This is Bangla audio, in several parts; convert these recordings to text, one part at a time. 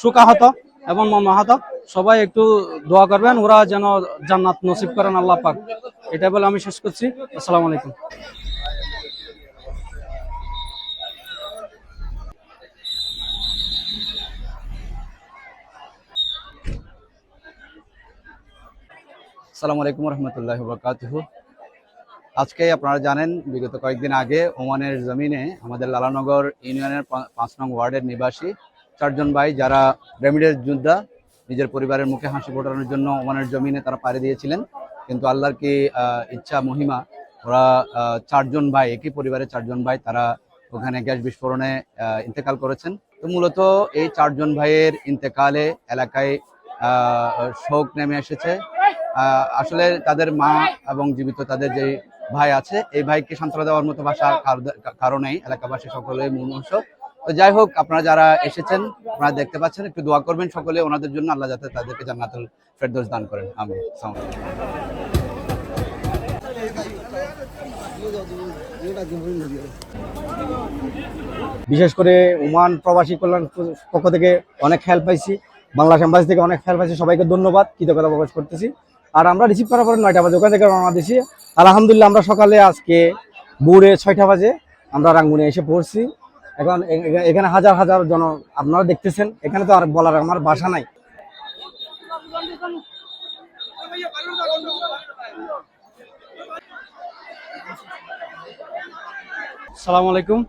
শোকাহত এবং মর্মাহত, সবাই একটু দোয়া করবেন, ওরা যেন জান্নাত নসিব করেন আল্লাহ পাক। এটা বলে আমি শেষ করছি। আসসালামু আলাইকুম। আসসালামু আলাইকুম রহমতুল্লাহি ওয়া বারাকাতুহু। আজকে আপনারা জানেন, বিগত কয়েকদিন আগে ওমানের জমিনে আমাদের লালানগর ইউনিয়নের 5 নং ওয়ার্ডের নিবাসী 4 জন ভাই, যারা রেমিডেন্স যোদ্ধা, নিজের পরিবারের মুখে হাসি ফোটানোর জন্য ওমানের জমিনে তারা পাড়ি দিয়েছিলেন। কিন্তু আল্লাহর কি ইচ্ছা মহিমা, ওরা 4 জন ভাই, একই পরিবারের 4 জন ভাই, তারা ওখানে গ্যাস বিস্ফোরণে ইন্তেকাল করেছেন। তো মূলত এই 4 জন ভাইয়ের ইন্তেকালে এলাকায় শোক নেমে এসেছে। আসলে তাদের মা এবং জীবিত তাদের যে ভাই আছে, এই ভাইকে সান্ত্বনা দেওয়ার মতো ভাষার কারণেই এলাকাবাসী সকলে মুমূর্ষ। তো যাই হোক, আপনারা যারা এসেছেন, আপনারা দেখতে পাচ্ছেন, একটু দোয়া করবেন সকলে ওনাদের জন্য, আল্লাহ যাতে তাদেরকে জান্নাতুল ফেরদৌস দান করেন। আমিন। বিশেষ করে ওমান প্রবাসী কল্যাণ পক্ষ থেকে অনেক হেল্প পাইছি, বাংলাদেশ এম্বাসি থেকে অনেক হেল্প পাইছি, সবাইকে ধন্যবাদ, কৃতজ্ঞতা প্রকাশ করতেছি। আর আমরা রিসিভ করার পরে 9টা বাজে ওখান থেকে রওনা দিয়েছি। আলহামদুলিল্লাহ আমরা সকালে আজকে ভোরে 6টা বাজে আমরা রাঙ্গুনে এসে পড়ছি। এখন এখানে হাজার হাজার জন আপনারা দেখতেছেন, এখানে তো আর বলার আমার ভাষা নাই। আসসালামু আলাইকুম।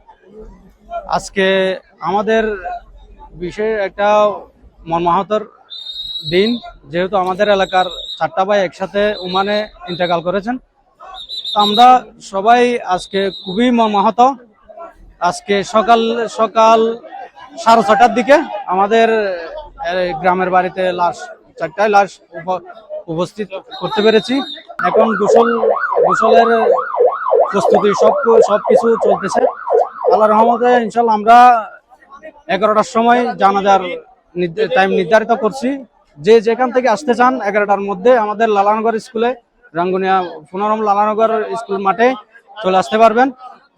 আজকে আমাদের বিশেষ একটা মর্মাহতর দিন, যেহেতু আমাদের এলাকার 4টা ভাই একসাথে ওমানে ইন্তেকাল করেছেন। তো আমরা সবাই আজকে খুবই মর্মাহত। আজকে সকাল 6:30টার দিকে আমাদের গ্রামের বাড়িতে লাশ 4টায় লাশ উপস্থিত করতে পেরেছি। এখন গোসলের প্রস্তুতি সবকিছু চলতেছে। আল্লাহর রহমতে ইনশাল্লাহ আমরা 11টার সময় জানাজার টাইম নির্ধারিত করছি। যে যেখান থেকে আসতে চান 11টার মধ্যে আমাদের লালানগর স্কুলে, রাঙ্গুনিয়া 15 লালানগর স্কুল মাঠে চলে আসতে পারবেন।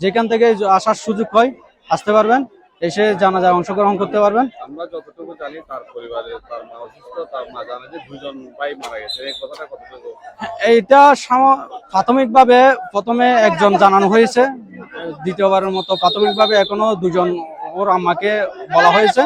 যেখান থেকে আসার সুযোগ হয় আসতে পারবেন, এসে জানাজায় অংশগ্রহণ করতে পারবেন। আমরা যতটুকু জানি তার পরিবারে তার মা অসুস্থ, তার মা জানে যে 2 জন ভাই মারা গেছে, এই কথাটা কতটুকু? এইটা প্রাথমিকভাবে প্রথমে একজন জানানো হয়েছে, দ্বিতীয়বারের মতো প্রাথমিকভাবে এখনো 2 জন ওর আম্মাকে বলা হয়েছে।